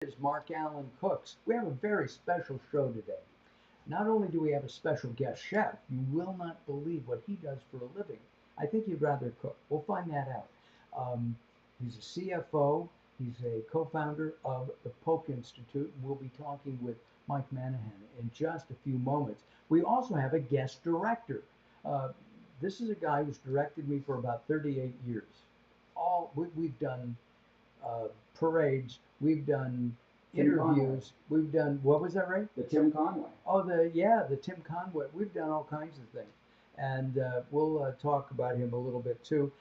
Is Mark Allen Cooks. We have a very special show today. Not only do we have a special guest chef, you will not believe what he does for a living. I think he'd rather cook. We'll find that out. He's a CFO. He's a co-founder of the Polk Institute, and we'll be talking with Mike Manahan in just a few moments. We also have a guest director. Uh, this is a guy who's directed me for about 38 years. We've done uh, parades. We've done Tim Conway. interviews. We've done, what was that, Ray? The Tim Conway. Oh, the Tim Conway. We've done all kinds of things, and we'll talk about him a little bit too.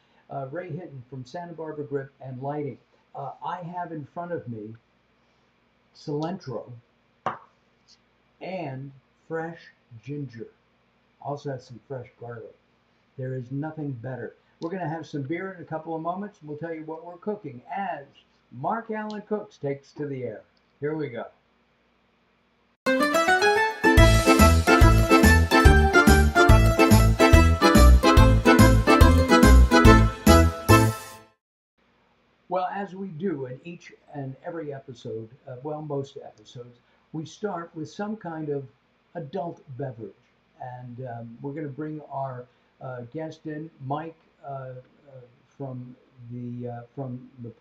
Ray Hinton from Santa Barbara Grip and Lighting. I have in front of me cilantro and fresh ginger. Also has some fresh garlic. There is nothing better. We're going to have some beer in a couple of moments. We'll tell you what we're cooking as Mark Allen Cooks takes to the air. Here we go. Well, as we do in each and every episode, most episodes, we start with some kind of adult beverage. And we're going to bring our guest in, Mike from the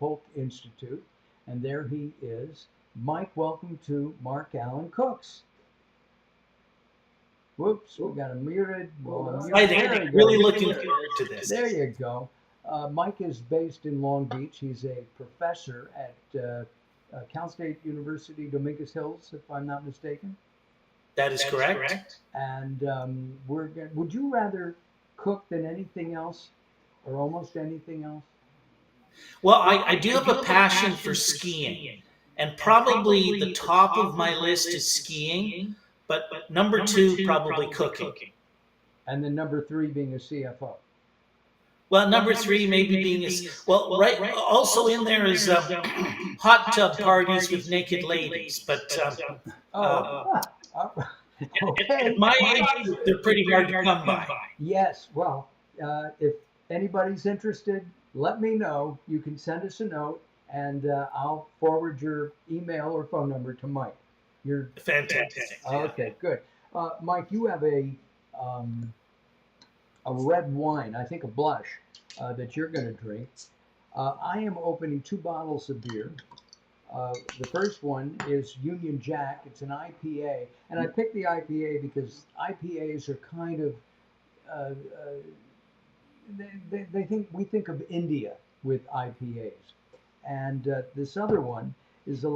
Polk Institute. And there he is. Mike, welcome to Mark Allen Cooks. Whoops, we got him muted. Hi there. Really looking forward to this. There you go. Mike is based in Long Beach. He's a professor at Cal State University, Dominguez Hills, if I'm not mistaken. That is correct. And would you rather cook than anything else, or almost anything else? Well, I do have a passion for skiing, and probably the top of my list is skiing, but number two, probably cooking. And then number three being a CFO. Well, number three maybe being right. Also in there is hot tub parties with naked ladies, but okay. at my age, they're pretty hard to come by. Yes. Well, if anybody's interested, let me know. You can send us a note, and I'll forward your email or phone number to Mike. You're fantastic. Okay, good. Mike, you have a red wine, I think a blush, that you're going to drink. I am opening 2 bottles of beer. The first one is Union Jack. It's an IPA, and I picked the IPA because IPAs are kind of we think of India with IPAs, and this other one is a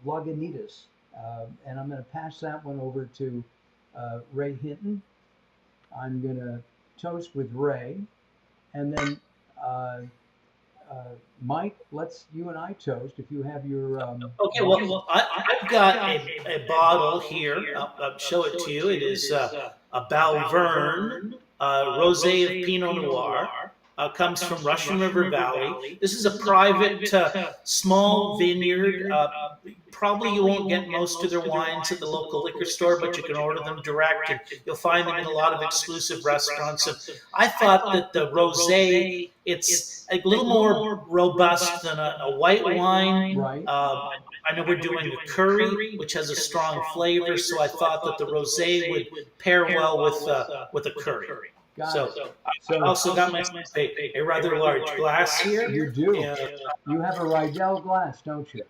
Lagunitas, and I'm going to pass that one over to Ray Hinton. I'm going to toast with Ray, and then Mike, you and I toast if you have your. Okay, well, I've got a bottle here. I'll show it to you. It is a Balverne Rosé of Pinot Noir. Comes from Russian River Valley. This is a private, small vineyard. Probably you won't get most of their wines at the local liquor store, but you can order them direct, and you'll find them in a lot of exclusive restaurants. And I thought that the rosé, it's a little more robust than a white wine. Right. I know we're doing a curry, which has a strong flavor, so I thought that the rosé would pair well with a curry. So I also got myself a rather large glass here. You do. You have a Rydell glass, don't you?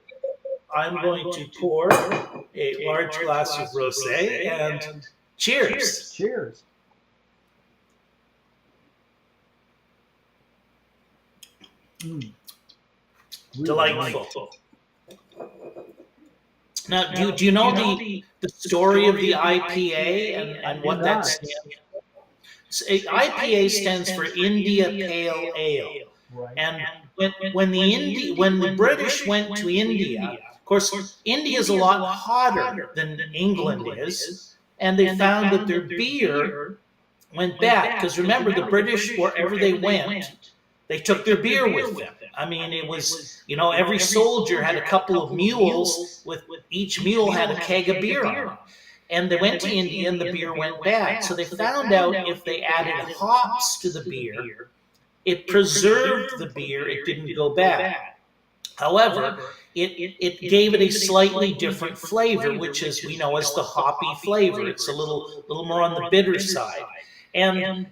I'm going to pour a large glass of rosé, and cheers. Cheers. Delightful. Now, do you know the story of the IPA and what that stands for? IPA stands for India Pale Ale. Right. And when the British went to India, of course, India is a lot hotter than England is, and they found that their beer went bad. Because remember, the British, wherever they went, they took their beer with them. I mean, it was, every soldier had a couple of mules, with each mule had a keg of beer on it. And they went to India and the beer went bad. So they found out if they added hops to the beer, it preserved the beer, it didn't go bad. However, it gave it a slightly different flavor, which is we know as the hoppy flavor. It's a little more on the bitter side. And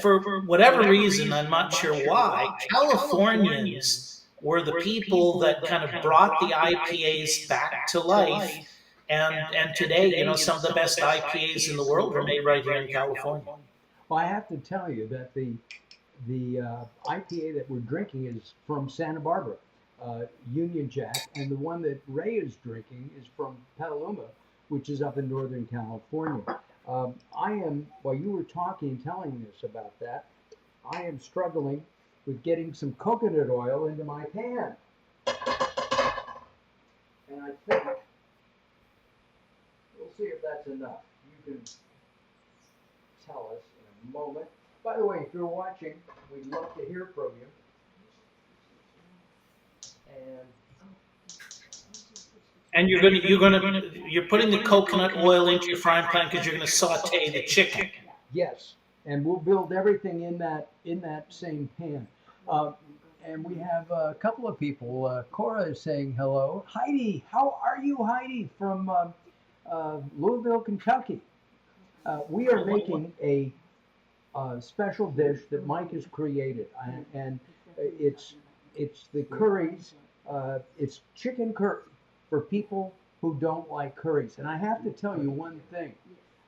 for whatever reason, I'm not sure why, Californians were the people that kind of brought the IPAs back to life. And today, some of the best IPAs in the world are made right here in California. Well, I have to tell you that the IPA that we're drinking is from Santa Barbara, Union Jack, and the one that Ray is drinking is from Petaluma, which is up in Northern California. While you were talking, telling us about that, I am struggling with getting some coconut oil into my pan. And I think, we'll see if that's enough. You can tell us in a moment. By the way, if you're watching, we'd love to hear from you. And you're putting the coconut oil into your frying pan because you're going to saute the chicken. Yes, and we'll build everything in that same pan. And we have a couple of people. Cora is saying hello. Heidi, how are you, Heidi, from Louisville, Kentucky? We are making a special dish that Mike has created, and it's the curries. It's chicken curry for people who don't like curries. And I have to tell you one thing.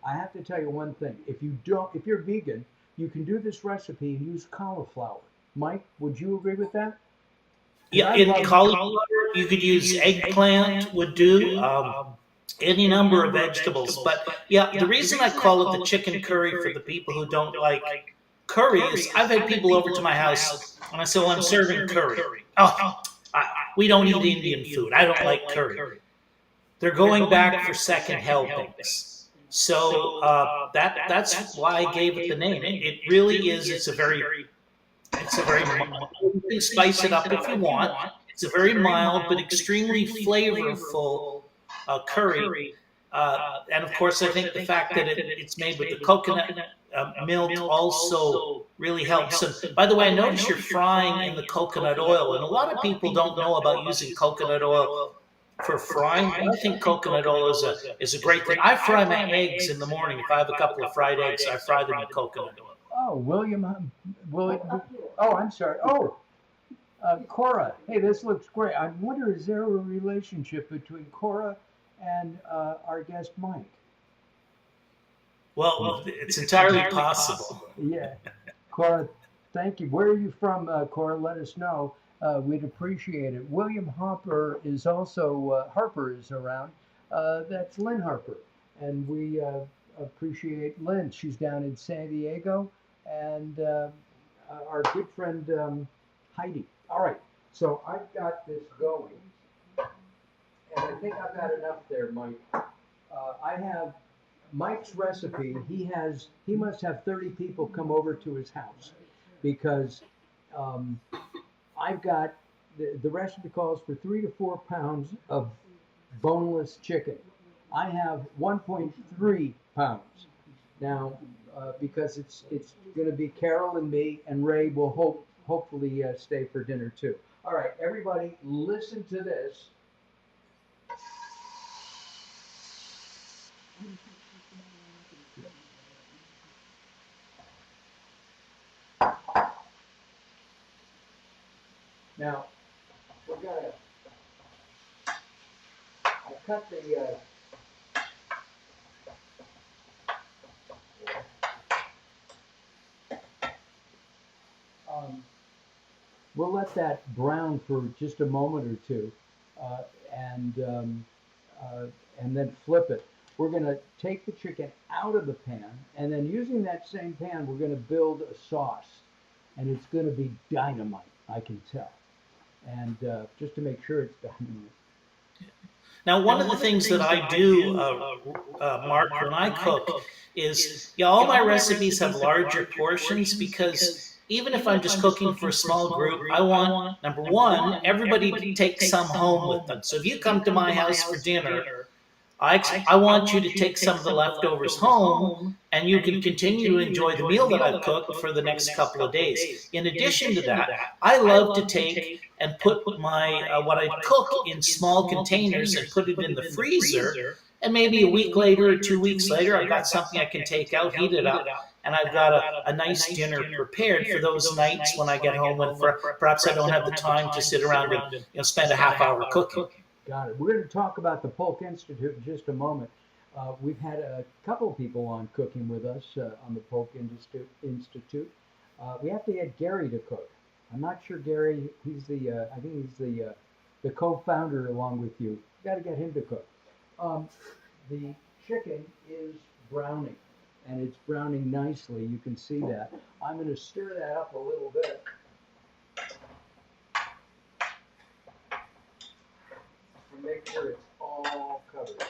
If you're vegan, you can do this recipe and use cauliflower. Mike, would you agree with that? Yeah, in cauliflower, you could use eggplant, would do. Any number of vegetables. But yeah, the reason I call it the chicken curry for the people who don't like curry is I've had people over to my house and I say, well, I'm serving curry. Oh, we don't eat Indian food. I don't like curry. They're going back for second helpings. So that's why I gave it the name. It really is. It's a very mild. You can spice it up if you want. It's a very mild but extremely flavorful curry. And of course, I think the fact that it's made with the coconut milk also really helps. And by the way, I notice you're frying in the coconut oil, and a lot of people don't know about using coconut oil for frying. I think coconut oil is a great thing. I fry my eggs in the morning. If I have a couple of fried eggs, I fry them in coconut oil. Oh, oh, I'm sorry. Oh, Cora. Hey, this looks great. I wonder, is there a relationship between Cora and our guest Mike? Well, it's entirely possible. Yeah. Cora, thank you. Where are you from, Cora? Let us know. We'd appreciate it. William Harper is also, Harper is around. That's Lynn Harper. And we appreciate Lynn. She's down in San Diego. And our good friend Heidi. All right. So I've got this going. And I think I've got enough there, Mike. I have Mike's recipe. He must have 30 people come over to his house because I've got the recipe calls for 3 to 4 pounds of boneless chicken. I have 1.3 pounds now because it's going to be Carol and me, and Ray will hopefully stay for dinner too. All right, everybody, listen to this. Now, we're gonna. I cut the. We'll let that brown for just a moment or two, and then flip it. We're going to take the chicken out of the pan, and then using that same pan, we're going to build a sauce, and it's going to be dynamite, I can tell. And just to make sure it's dynamite. Now, one of the things that I do, Mark, when I cook is, all my recipes have larger portions because even if I'm just cooking for a small group, I want, number one, everybody to take some home with them. So if you come to my house for dinner, I want you to take some of the leftovers home, and you can continue to enjoy the meal that I've cooked for the next couple of days. In addition to that, I love to take and put my what I cook in small containers and put it in the freezer. And maybe a week later or 2 weeks later, I've got something I can take out, heat it up, and I've got a nice dinner prepared for those nights when I get home and perhaps I don't have the time to sit around and spend a half hour cooking. Got it. We're going to talk about the Polk Institute in just a moment. We've had a couple of people on cooking with us on the Polk Institute. We have to get Gary to cook. I'm not sure Gary. He's I think he's the co-founder along with you. Got to get him to cook. The chicken is browning, and it's browning nicely. You can see that. I'm going to stir that up a little bit. And make sure it's all covered.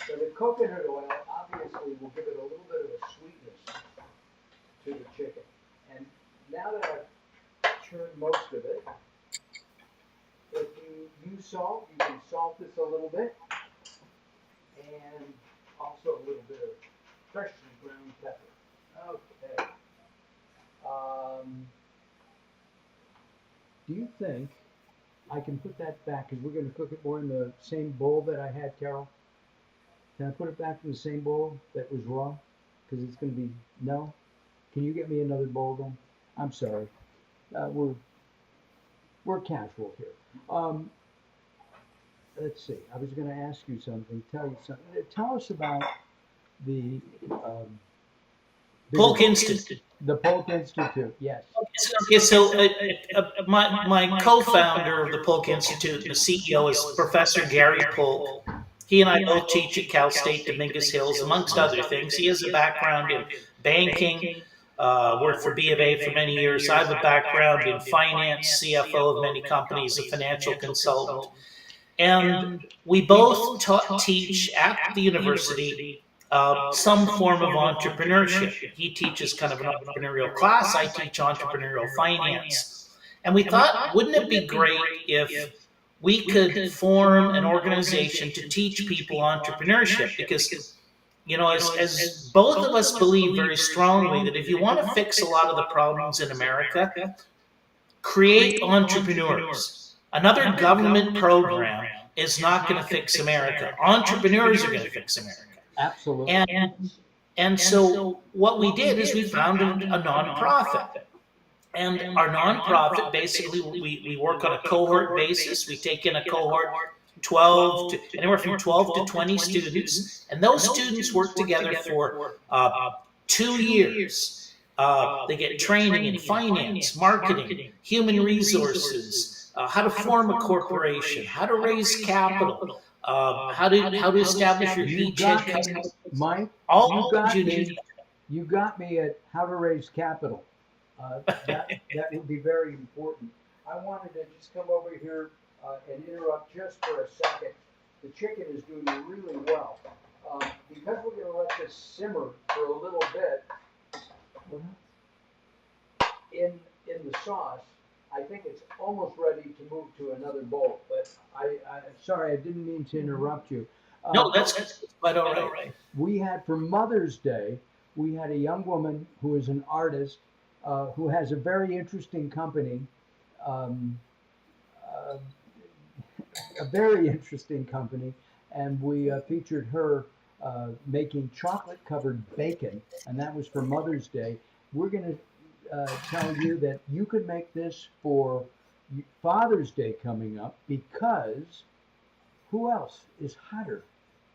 So the coconut oil obviously will give it a little bit of a sweetness to the chicken. And now that I've churned most of it, if you use salt, you can salt this a little bit, and also a little bit of freshly ground pepper. Okay. Do you think I can put that back? Because we're going to cook it more in the same bowl that I had, Carol. Can I put it back in the same bowl that was raw? Because it's going to be, no? Can you get me another bowl then? I'm sorry. We're casual here. Let's see. I was going to ask you something, tell you something. Tell us about the Polk Institute. The Polk Institute, yes. Okay, so my co-founder of the Polk Institute, the CEO, is Professor Gary Polk. He and I both teach at Cal State Dominguez Hills, amongst other things. He has a background in banking, worked for B of A for many years. I have a background in finance, CFO of many companies, a financial consultant. And we both teach at the university some form of entrepreneurship. He teaches kind of an entrepreneurial class. I teach entrepreneurial finance. And we thought, wouldn't it be great if we could form an organization to teach people entrepreneurship? Because, as both of us believe very strongly that if you want to fix a lot of the problems in America, create entrepreneurs. Another government program is not going to fix America. Entrepreneurs are going to fix America. Absolutely. And so what we did is we founded a nonprofit. And our nonprofit, basically, we work on a cohort basis. We take in a cohort, anywhere from 12 to 20 students. And those students work together for 2 years. They get training in finance, marketing, human resources, how to form a corporation, how to raise capital, how to establish your beachhead company. Mike, you got me at how to raise capital. That would be very important. I wanted to just come over here and interrupt just for a second. The chicken is doing really well. Because we're going to let this simmer for a little bit in the sauce, I think it's almost ready to move to another bowl. But I'm sorry, I didn't mean to interrupt you. No, that's quite all right. We had, for Mother's Day, we had a young woman who is an artist who has a very interesting company, and we featured her making chocolate-covered bacon, and that was for Mother's Day. We're going to tell you that you could make this for Father's Day coming up, because who else is hotter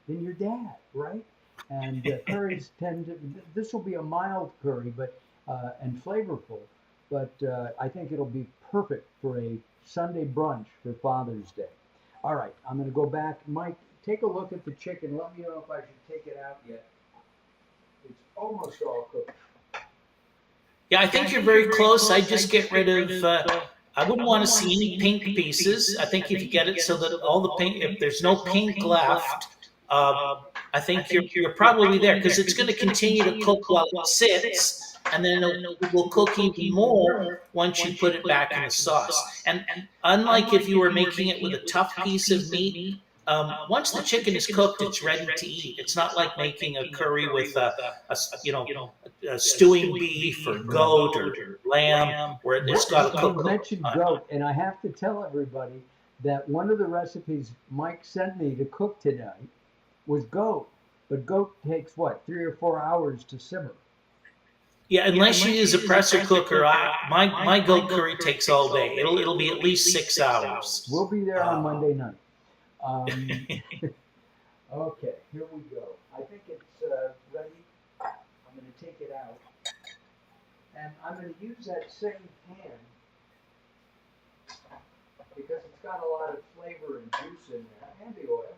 than your dad, right? And curries this will be a mild curry, but and flavorful, but I think it'll be perfect for a Sunday brunch for Father's Day. All right, I'm going to go back. Mike, take a look at the chicken. Let me know if I should take it out yet. It's almost all cooked. Yeah, I think you're very close. I just get rid of, I wouldn't want to see any pink pieces. I think if you get it so that all the pink, if there's no pink left, I think you're probably there, because it's going to continue to cook while it sits. And then it will cook even more once you put it back in the sauce. And unlike if you were making it with a tough piece of meat, once the chicken is cooked, it's ready to eat. It's not like making a curry with a stewing beef or goat or lamb where it's got to You cook a long mentioned time. goat, and I have to tell everybody that one of the recipes Mike sent me to cook tonight was goat. But goat takes what, 3 or 4 hours to simmer? Yeah, unless you use a pressure cooker, my goat curry takes all day. It'll be at least 6 hours. We'll be there on Monday night. Um, okay, here we go. I think it's ready. I'm going to take it out. And I'm going to use that same pan because it's got a lot of flavor and juice in there, and the oil.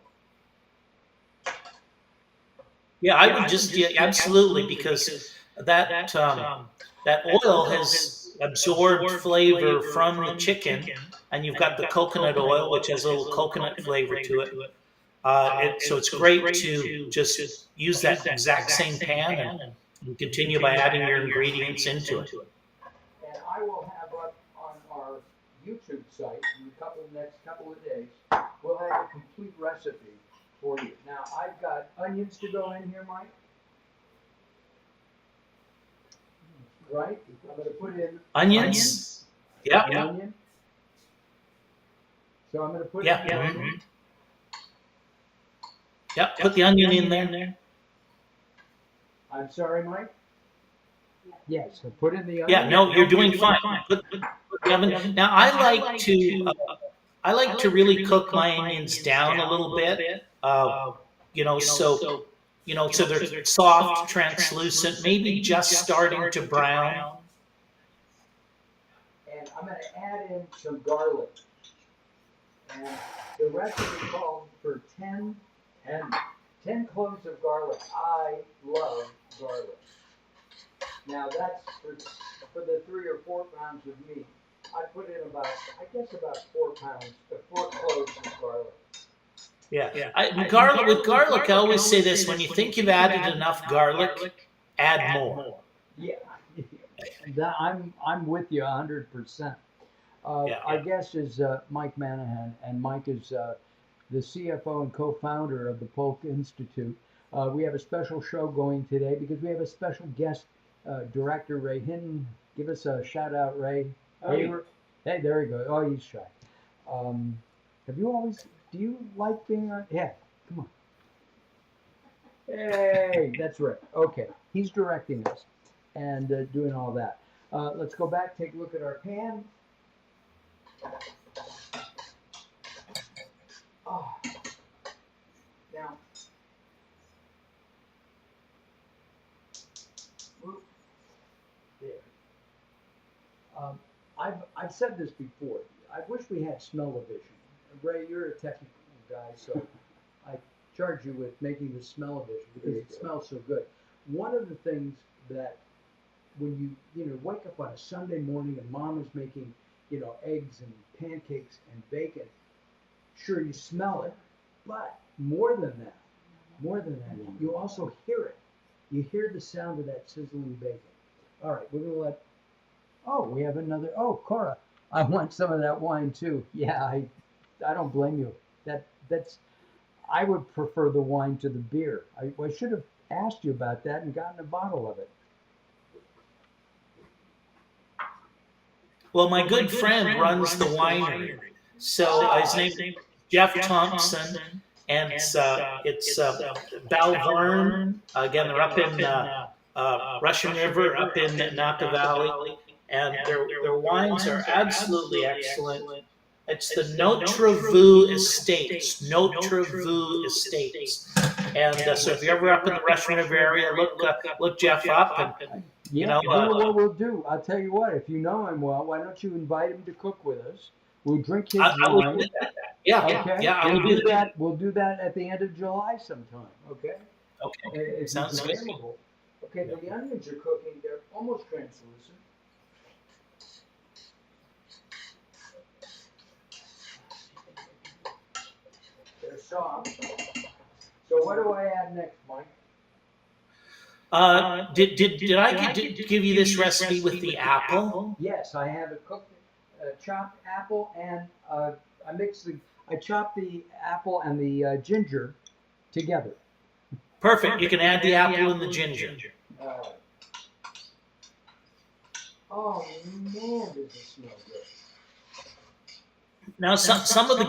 Yeah, I would just absolutely because that oil has absorbed flavor from the chicken, and you've got the coconut oil, which has a little coconut flavor to it. So it's great to just use that exact same pan and continue by adding your ingredients into it. And I will have up on our YouTube site in the next couple of days, we'll have a complete recipe for you. Now, I've got onions to go in here, Mike. Right? I'm going to put in Onions. Yeah. an onion. So I'm going to put Yeah. in the onion. Yeah. Put the onion in there. I'm sorry, Mike? Yes, so put in the onion. Yeah. No, you're doing fine. Put the oven. Now I like to really cook my onions down a little bit. So they're soft, translucent, maybe just starting to brown. And I'm going to add in some garlic. And the recipe called for 10 cloves of garlic. I love garlic. Now that's for the 3 or 4 pounds of meat. I put in about 4 cloves of garlic. Yeah. With garlic, I always say this: when you think you've added enough garlic, add more. Yeah, I'm with you 100%. Our guest is Mike Manahan, and Mike is the CFO and co-founder of the Polk Institute. We have a special show going today because we have a special guest, director Ray Hinton. Give us a shout out, Ray. Hey, there you go. Oh, he's shy. Do you like being on? Yeah, come on. Hey, that's right. Okay, he's directing us and doing all that. Let's go back, take a look at our pan. Oh. Now, there. I've said this before. I wish we had smell-o-vision. Ray, you're a technical guy, so I charge you with making the smell-o-vision because it smells so good. One of the things that when you wake up on a Sunday morning and mom is making eggs and pancakes and bacon, sure you smell it, but more than that, you also hear it. You hear the sound of that sizzling bacon. All right, we're gonna let. Oh, we have another. Oh, Cora, I want some of that wine too. Yeah, I don't blame you. That's. I would prefer the wine to the beer. I should have asked you about that and gotten a bottle of it. Well, my good friend runs the winery. So his name is Jeff Thompson, and it's Balvern. Again, they're up in Russian River, up in Napa Valley, and their wines are absolutely excellent. It's the Notre Vu Estates. Notre Vu Estates. And so if you're ever up in the Russian River area, look Jeff up. And you know what we'll do? I'll tell you what. If you know him well, why don't you invite him to cook with us? We'll drink his wine. Yeah, okay. Yeah. We'll do that. We'll do that at the end of July sometime. Okay. Okay. If Sounds good. Okay. Yeah. The onions are cooking. They're almost translucent. They're soft. So what do I add next, Mike? Did I give you this recipe with the apple? Yes, I have a cooked chopped apple, and I I chopped the apple and the ginger together. Perfect. You can add the apple and the ginger. Uh, oh man, does it smell good! Now, some of the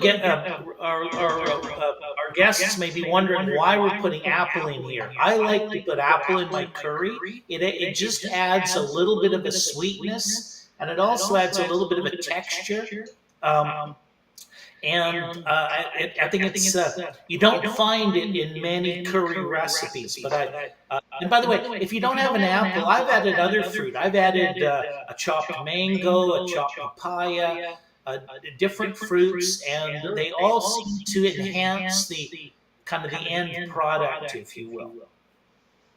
our guests may be wondering why we're putting apple in here. I like to put apple in my curry. It just adds a little bit of a sweetness, and it also adds a little bit of a texture. Um, and I think it's you don't find it in many curry recipes. But and by the way, if you don't have an apple, I've added other fruit. I've added a chopped mango, a chopped papaya, different fruits, and they all seem to enhance the kind of the end product, if you will.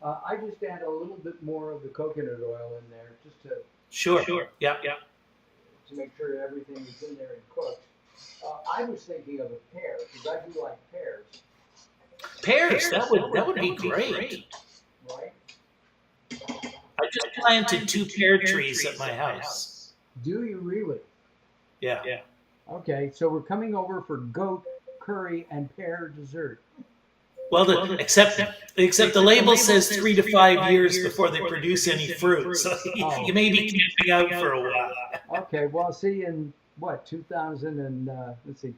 I just add a little bit more of the coconut oil in there, just Sure. Yeah. to make sure everything is in there and cooked. I was thinking of a pear because I do like pears, Pears. That would be great. right? I just planted 2 pear trees at my house. Do you really? Yeah. Okay, so we're coming over for goat curry and pear dessert. Well, except the label says 3 to 5 years before they produce any fruit, so Oh. you may be camping out for a while. Okay, well, I'll see you in what 2000 and let's see,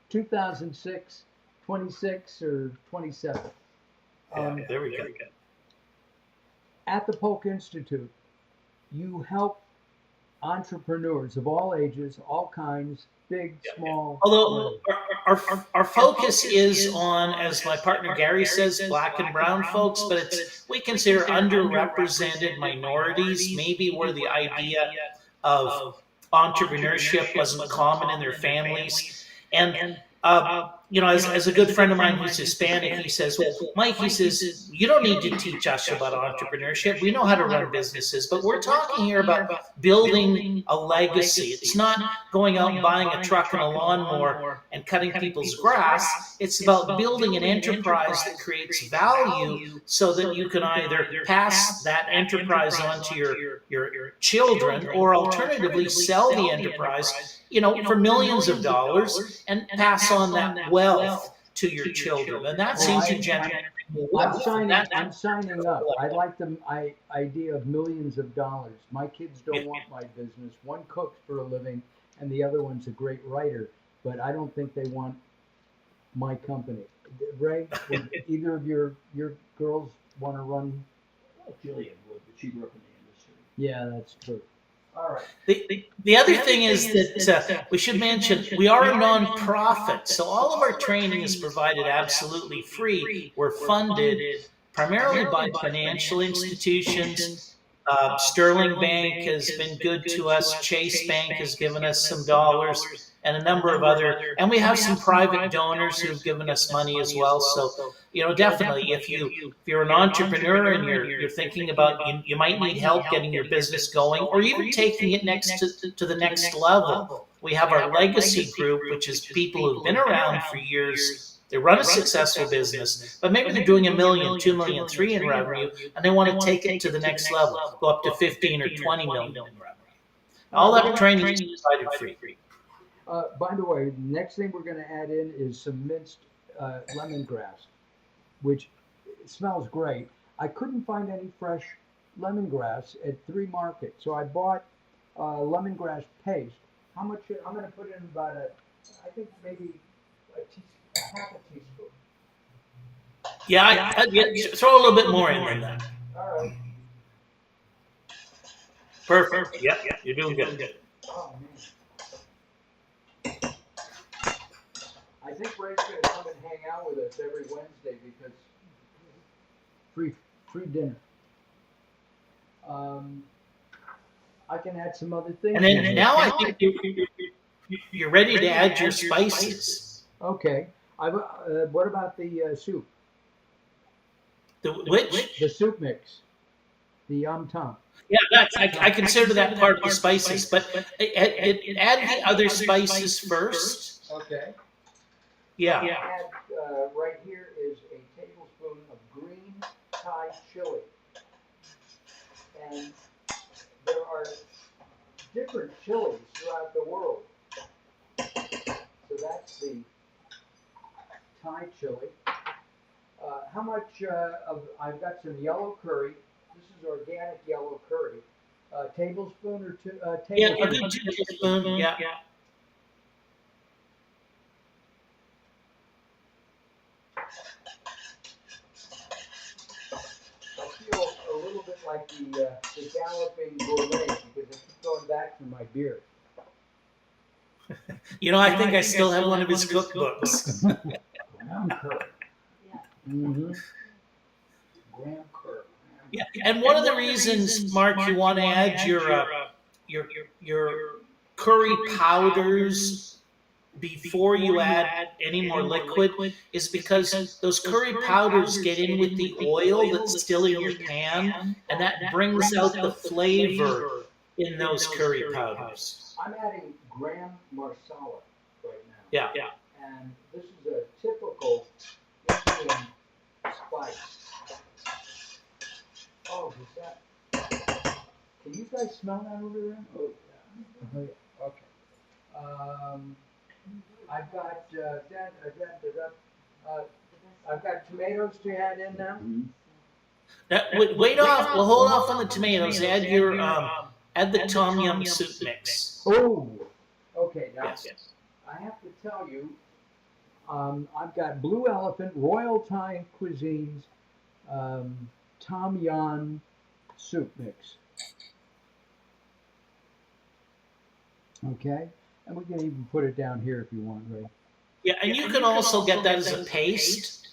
2006, 26 or 27. There we go. At the Polk Institute, you help entrepreneurs of all ages, all kinds, big, small. Although our focus is on, as my partner Gary says, black and brown folks, but we consider underrepresented minorities, maybe where the idea of entrepreneurship wasn't common in their families. And as a good friend of mine who's Hispanic, he says, well, Mike, he says, you don't need to teach us about entrepreneurship. We know how to run businesses, but we're talking here about building a legacy. It's not going out and buying a truck and a lawnmower and cutting people's grass. It's about building an enterprise that creates value so that you can either pass that enterprise on to your children or alternatively sell the enterprise for millions of dollars and pass on that wealth to your children. And that seems to generate wealth. I'm signing up. I like the idea of millions of dollars. My kids don't want my business. One cooks for a living, and the other one's a great writer. But I don't think they want my company. Ray, would either of your girls want to run? Jillian would, but she grew up in the industry. Yeah, that's true. All right. The other thing is that we should mention we are a nonprofit, so all of our training is provided absolutely free. We're funded primarily by financial institutions. Sterling Bank has been good to us. Chase Bank has given us some dollars, and a number of other, and we have some private donors who've given us money as well. So, definitely, if you're an entrepreneur and you're thinking about you might need help getting your business going, or even taking it to the next level. We have our legacy group, which is people who've been around for years. They run a successful business, but maybe they're doing $1 million, $2 million, $3 million in revenue, and they want to take it to the next level, go up to 15 or 20 million in revenue. All that training is provided free. By the way, the next thing we're going to add in is some minced lemongrass, which smells great. I couldn't find any fresh lemongrass at 3 Market, so I bought lemongrass paste. How much? I'm going to put in about I think maybe half a teaspoon. Yeah, throw a little bit more in than that. All right. Perfect. Yep, you're doing good. Oh, man. I think Ray's going to come and hang out with us every Wednesday because free dinner. I can add some other things. And then now I think you're ready to add your spices. Okay. What about the soup? The which? The soup mix. The yum tum. Yeah, I consider that part of the spices, but add the other spices first. Okay. Yeah. Add, right here is a tablespoon of green Thai chili. And there are different chilies throughout the world. So see, Thai chili. How much I've got some yellow curry. This is organic yellow curry. Tablespoon or two? Yeah, a Tablespoon. good tablespoon. Yeah. I feel a little bit like the galloping gourmet because I keep going back to my beer. I think I still have one of his cookbooks. Graham curry. Yeah. Mm-hmm. Graham curry. Yeah, and one of the reasons, Mark, you want to add your curry powders before you add any more liquid is because those curry powders get in with the oil that's still in your pan, and that brings out the flavor in those curry powders. I'm adding Graham Marsala right now. Yeah. And this is a typical Indian spice. Oh, is that? Can you guys smell that over there? Oh, yeah. Okay. I've got I've got tomatoes to add in now. Wait off. Well, hold off on the tomatoes. Add the tom yum soup mix. Oh, okay. Now, Yes. I have to tell you, I've got Blue Elephant, Royal Thai Cuisines, Tom Yum soup mix. Okay, and we can even put it down here if you want, Ray. Yeah, and you can also get that as a paste.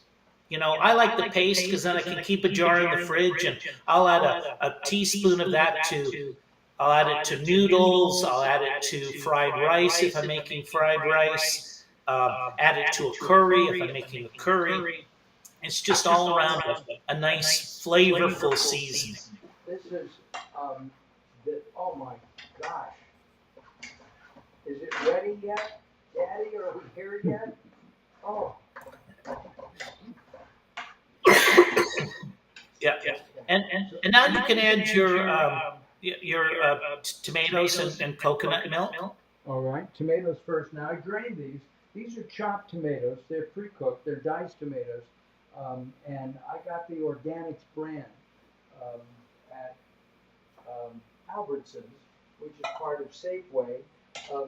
I like the paste because then I can keep a jar in the fridge, and I'll add a teaspoon of that to. I'll add it to noodles. I'll add it to fried rice if I'm making fried rice. Add it to a curry if I'm making a curry. It's just all around a nice, flavorful seasoning. This is oh my gosh. Is it ready yet, Daddy? Are we here yet? Oh. Yeah. And now you can add your tomatoes and coconut milk. All right, tomatoes first. Now I drained these. These are chopped tomatoes. They're pre-cooked. They're diced tomatoes. And I got the Organics brand at Albertsons, which is part of Safeway,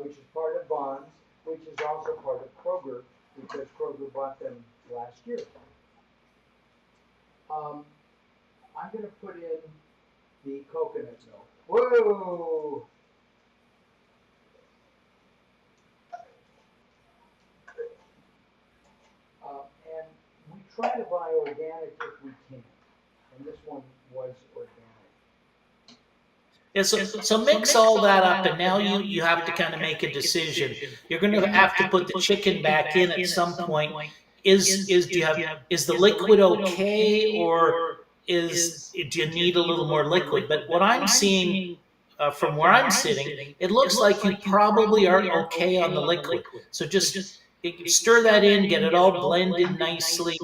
which is part of Bonds, which is also part of Kroger, because Kroger bought them last year. I'm going to put in the coconut milk. Whoa! And we try to buy organic if we can. And this one was organic. Yeah, so mix all that up, and now you have to kind of make a decision. You're going to have to put the chicken back in at some point. Is the liquid okay, or do you need a little more liquid? But what I'm seeing from where I'm sitting, it looks like you probably are okay on the liquid. So just stir that in, get it all blended nicely,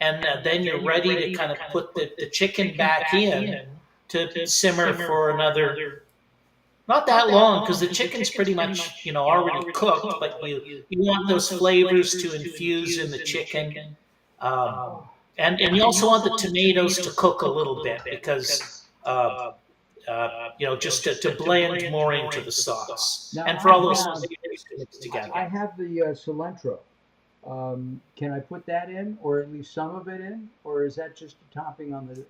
and then you're ready to kind of put the chicken back in to simmer for another, not that long, because the chicken's pretty much already cooked, but you want those flavors to infuse in the chicken, and you also want the tomatoes to cook a little bit because just to blend more into the sauce, Now, and for all those flavors to mix together. I have the cilantro. Can I put that in, or at least some of it in, or is that just a topping on the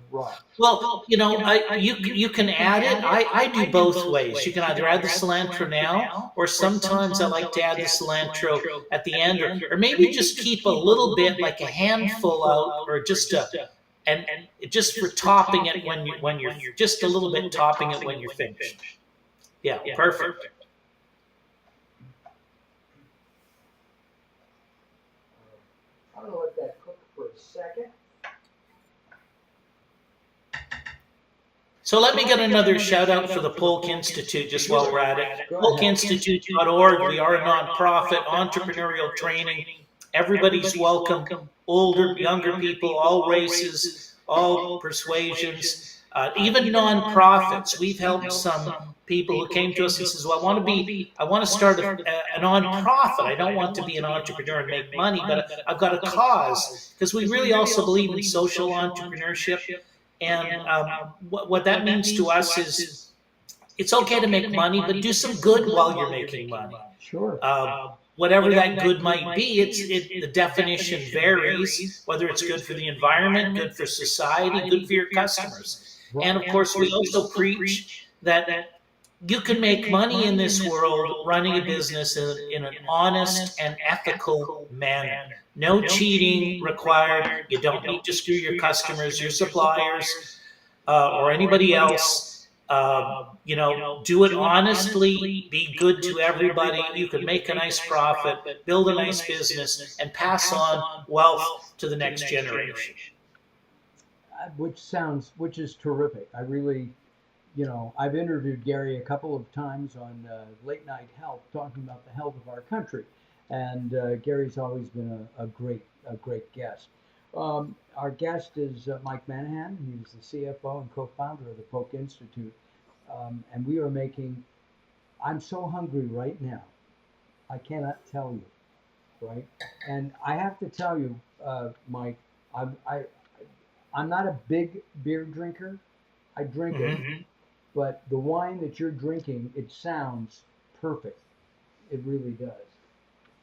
raw? Well, you can add it. I do both ways. You can either add the cilantro now, or sometimes I like to add the cilantro at the end, or maybe just keep a little bit, like a handful out, or just and just for topping it when you're just a little bit topping it when you're finished. Yeah, perfect. I'm going to let that cook for a second. So let me get another shout out for the Polk Institute just while we're at it. PolkInstitute.org. We are a nonprofit, entrepreneurial training. Everybody's welcome. Older, younger people, all races, all persuasions. even nonprofits. We've helped some people who came to us and says, "Well, I want to start a nonprofit. I don't want to be an entrepreneur and make money, but I've got a cause," because we really also believe in social entrepreneurship. And what that means to us is it's okay to make money, but do some good while you're making money. Sure. Whatever that good might be, the definition varies, whether it's good for the environment, good for society, good for your customers. And of course, we also preach that you can make money in this world running a business in an honest and ethical manner. No cheating required. You don't need to screw your customers, your suppliers, or anybody else. Do it honestly, be good to everybody. You can make a nice profit, build a nice business, and pass on wealth to the next generation. Which is terrific. I really, I've interviewed Gary a couple of times on Late Night Health, talking about the health of our country, and Gary's always been a great guest. Our guest is Mike Manahan. He's the CFO and co-founder of the Polk Institute, and we are making. I'm so hungry right now. I cannot tell you, right? And I have to tell you, Mike, I'm not a big beer drinker. I drink it, but the wine that you're drinking, it sounds perfect. It really does.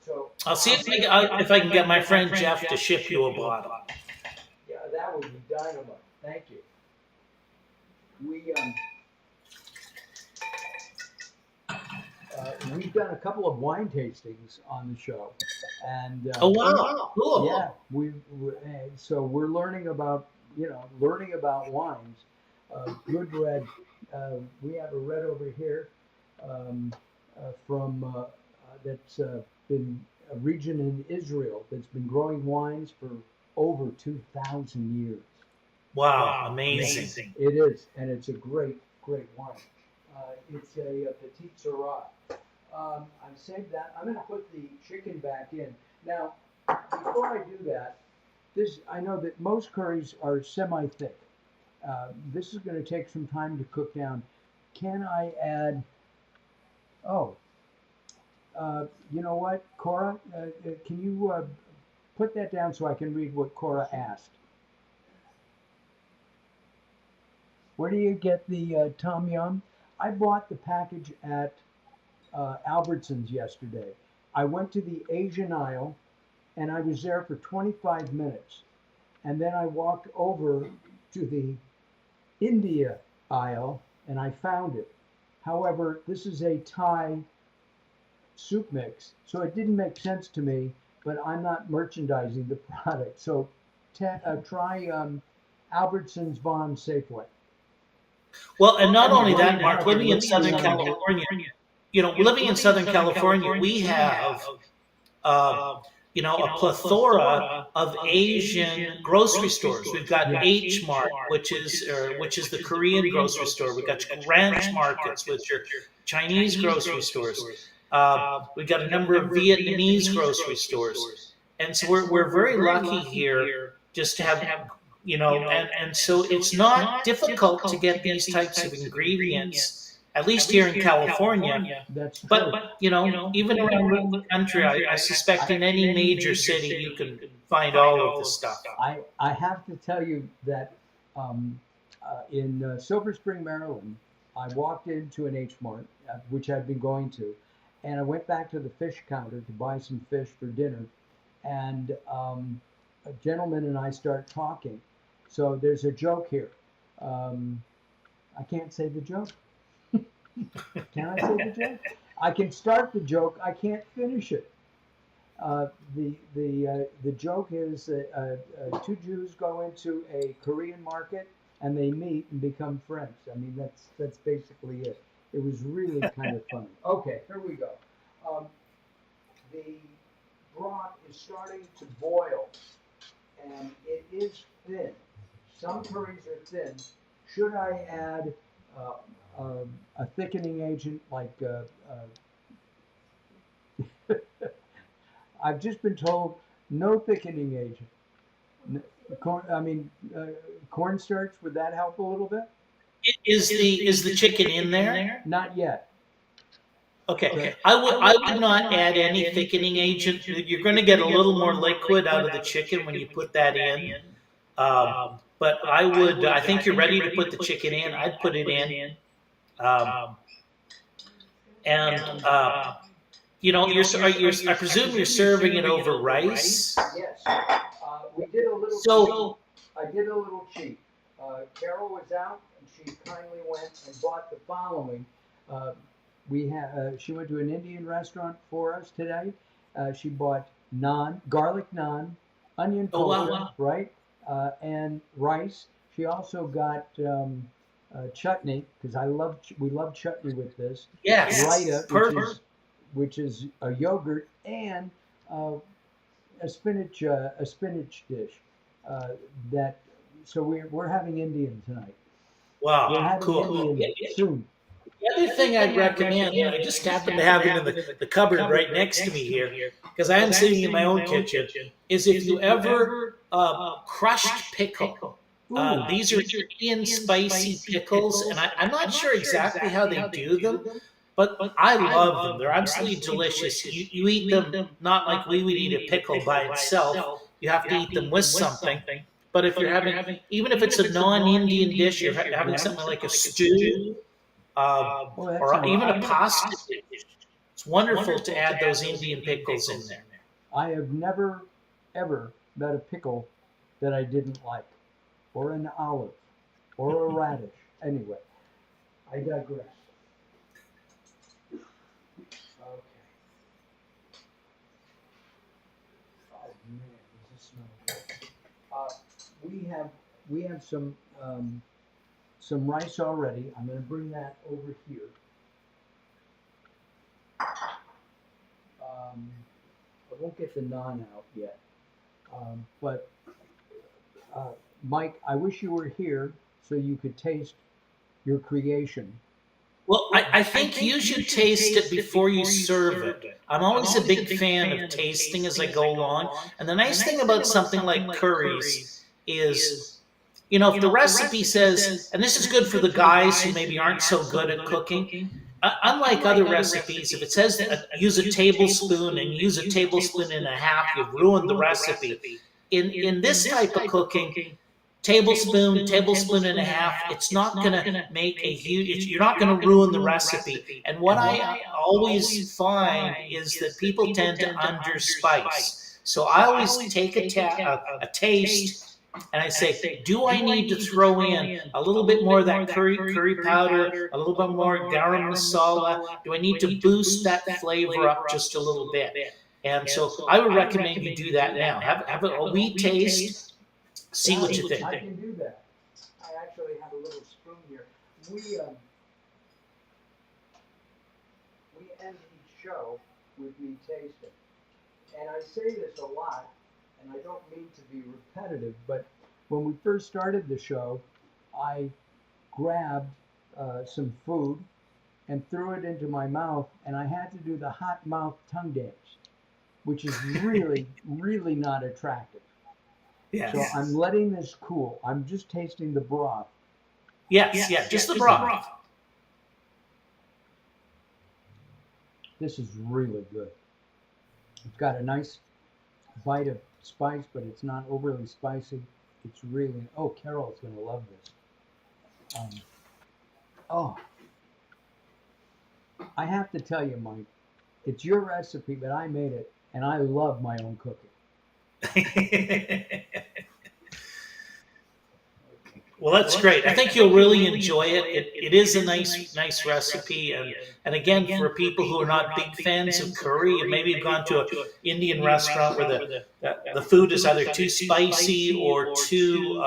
So I'll see if I can get my friend Jeff to ship you a bottle. yeah, that would be dynamite. Thank you. We've done a couple of wine tastings on the show, and Oh wow, cool. yeah, so we're learning about wines. Good red. We have a red over here um, from that's been a region in Israel that's been growing wines for over 2,000 years. Wow, amazing. It is, and it's a great wine. It's a Petit Syrah. I saved that. I'm going to put the chicken back in. Now, before I do that, I know that most curries are semi-thick. This is going to take some time to cook down. Can I add? Oh, you know what, Cora? Can you put that down so I can read what Cora asked? Where do you get the tom yum? I bought the package at Albertsons yesterday. I went to the Asian aisle and I was there for 25 minutes. And then I walked over to the India aisle and I found it. However, this is a Thai soup mix, so it didn't make sense to me, but I'm not merchandising the product. So try Albertsons Vaughn Safeway. Well, and not only that, Mark, living in Southern California, we have, a plethora of Asian grocery stores. We've got H Mart, which is the Korean grocery store. We've got ranch markets, which are Chinese grocery stores. We've got a number of Vietnamese grocery stores, and so we're very lucky here just to have. And so it's not difficult to get these types of ingredients, at least here in California. That's true. But even around the country, I suspect in any major city you can find all of this stuff. I have to tell you that in Silver Spring, Maryland, I walked into an H Mart, which I'd been going to, and I went back to the fish counter to buy some fish for dinner, and a gentleman and I start talking. So there's a joke here. I can't say the joke. Can I say the joke? I can start the joke. I can't finish it. The joke is two Jews go into a Korean market and they meet and become friends. I mean, that's basically it. It was really kind of funny. Okay, here we go. The broth is starting to boil, and it is thin. Some curries are thin. Should I add a thickening agent like I've just been told no thickening agent. Cornstarch, would that help a little bit? Is the chicken in there? Not yet. Okay. I would not add any thickening agent. You're going to get a little more liquid out of the chicken when you put that in. Um, but I would. I think you're ready to put the chicken in. I'd put it in. Um, and I presume you're serving it over rice. Yes. We did a little So I did a little cheat. Carol was out, and she kindly went and bought the following. Uh, she went to an Indian restaurant for us today. She bought garlic naan, onion oh kosher, wow, right, and rice. She also got chutney because we love chutney with this. yes, Raita, perfect. which is a yogurt, and uh, a spinach dish. Uh, that so we're having Indian tonight. We're Wow, having cool. Indian soon. The other thing I'd recommend, I just happen to have it in the cupboard right next to me here, because I am sitting in my own kitchen, is if you ever crushed pickle. Ooh, These are Indian spicy pickles, and I'm not sure exactly how they do them, but I love them. They're absolutely delicious. You eat them not like we would eat a pickle by itself. You have to eat them with something. But if you're having, even if it's a non-Indian dish, you're having yeah. something like a stew, Oh, that or sounds. even a pasta dish. It's wonderful to add those Indian pickles in there. I have never ever met a pickle that I didn't like, or an olive, or a radish. Anyway, I digress. Okay. Oh man, does this smell good? We have some rice already. I'm going to bring that over here. I won't get the naan out yet, but Mike, I wish you were here so you could taste your creation. Well, I think you should taste it before you serve it. I'm always a big fan of tasting as I go along. And the nice thing about something like curries is, if the recipe says, and this is good for the guys who maybe aren't so good at cooking, unlike other recipes, if it says use a tablespoon and use a tablespoon and a half, you've ruined the recipe. In this type of cooking, tablespoon and a half, it's not going to make a huge, you're not going to ruin the recipe. And what I always find is that people tend to underspice. So I always take a taste and I say, do I need to throw in a little bit more of that curry powder, a little bit more garam masala? Do I need to boost that flavor up just a little bit? And so I would recommend you do that now. Have a wee taste. See what you think. I can do that. I actually have a little spoon here. We end each show with me tasting, and I say this a lot, and I don't mean to be repetitive, but when we first started the show, I grabbed some food and threw it into my mouth, and I had to do the hot mouth tongue dance, which is really, really not attractive. Yes. So I'm letting this cool. I'm just tasting the broth. Yes, just the broth. This is really good. It's got a nice bite of spice, but it's not overly spicy. It's really, oh, Carol's going to love this. Oh, I have to tell you, Mike, it's your recipe, but I made it, and I love my own cooking. Well, that's great. I think you'll really enjoy it. It is a nice recipe, and again, for people who are not big fans of curry, and maybe have gone to an Indian restaurant where the food is either too spicy or too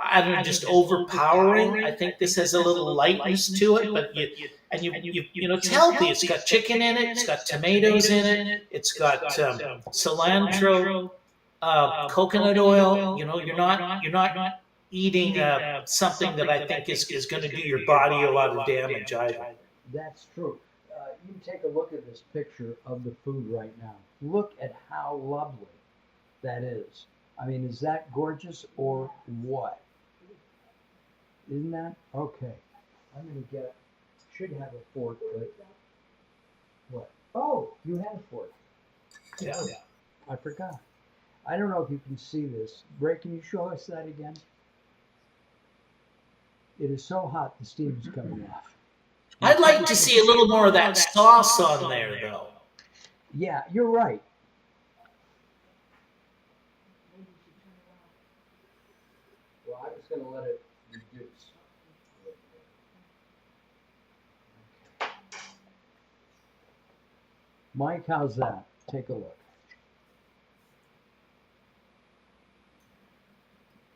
I don't know, just overpowering. I think this has a little lightness to it, but it's healthy. It's got chicken in it. It's got tomatoes in it. It's got cilantro, coconut oil. You're not eating something that I think is going to do your body a lot of damage either. That's true. You take a look at this picture of the food right now. Look at how lovely that is. I mean, is that gorgeous or what? Isn't that? Okay. I'm gonna get, should have a fork, but what? Oh, you have a fork. Yeah. Oh, I forgot. I don't know if you can see this. Ray, can you show us that again? It is so hot, the steam's coming off. I'd like to see a little more of that sauce on there, though. Yeah, you're right. Well, I was gonna let it reduce. Mike, how's that? Take a look.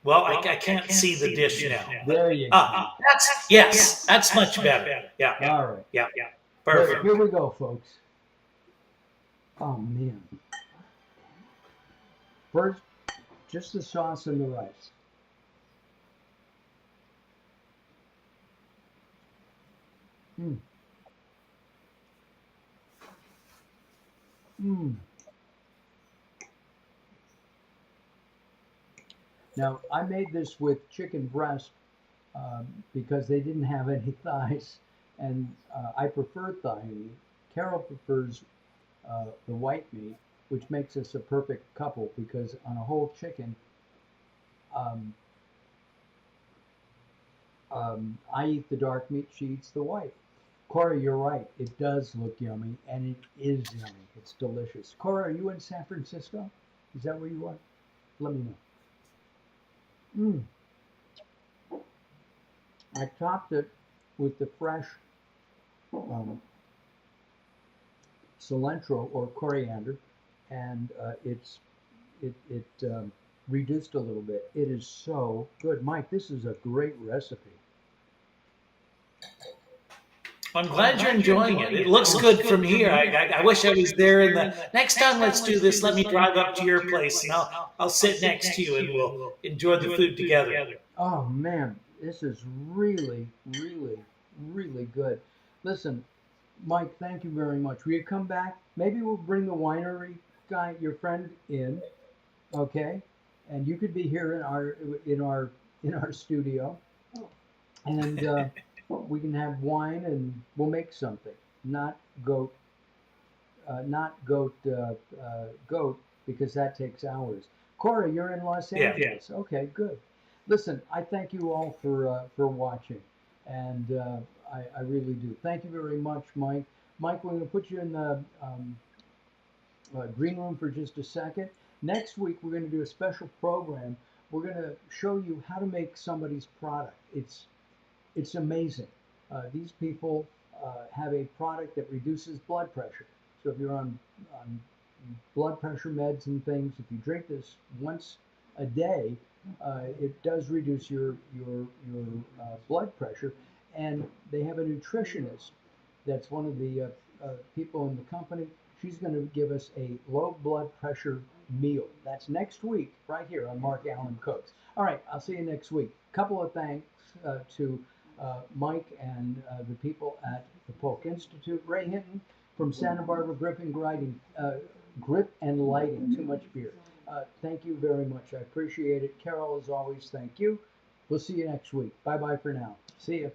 Well, I can't see the dish now. There you go. That's much better. Yeah, All right. yeah, Great. perfect. Here we go, folks. Oh man. First, just the sauce and the rice. Mm. Mm. Now, I made this with chicken breast because they didn't have any thighs, and I prefer thigh meat. Carol prefers the white meat, which makes us a perfect couple because on a whole chicken, um, I eat the dark meat, she eats the white. Cora, you're right. It does look yummy, and it is yummy. It's delicious. Cora, are you in San Francisco? Is that where you are? Let me know. I topped it with the fresh um, cilantro or coriander, and it reduced a little bit. It is so good, Mike. This is a great recipe. I'm glad you're enjoying it. It looks good from here. I wish I was there. And the next time, let's do this. Let me drive up to your place, and I'll sit next to you, and we'll enjoy the food together. Oh man, this is really, really, really good. Listen, Mike, thank you very much. Will you come back? Maybe we'll bring the winery guy, your friend, in. Okay, and you could be here in our studio, and we can have wine and we'll make something. Not goat, goat, because that takes hours. Corey, you're in Los Yeah. Angeles. Okay, good. Listen, I thank you all for watching, and I really do. Thank you very much, Mike. Mike, we're going to put you in the green room for just a second. Next week, we're going to do a special program. We're going to show you how to make somebody's product. It's amazing. These people have a product that reduces blood pressure. So if you're on blood pressure meds and things, if you drink this once a day, it does reduce your blood pressure. And they have a nutritionist that's one of the people in the company. She's going to give us a low blood pressure meal. That's next week, right here on Mark Alyn Cooks. All right, I'll see you next week. Couple of thanks to Mike and the people at the Polk Institute. Ray Hinton from Santa Barbara Grip and Lighting. Too much beer. Thank you very much. I appreciate it. Carol, as always, thank you. We'll see you next week. Bye bye for now. See you.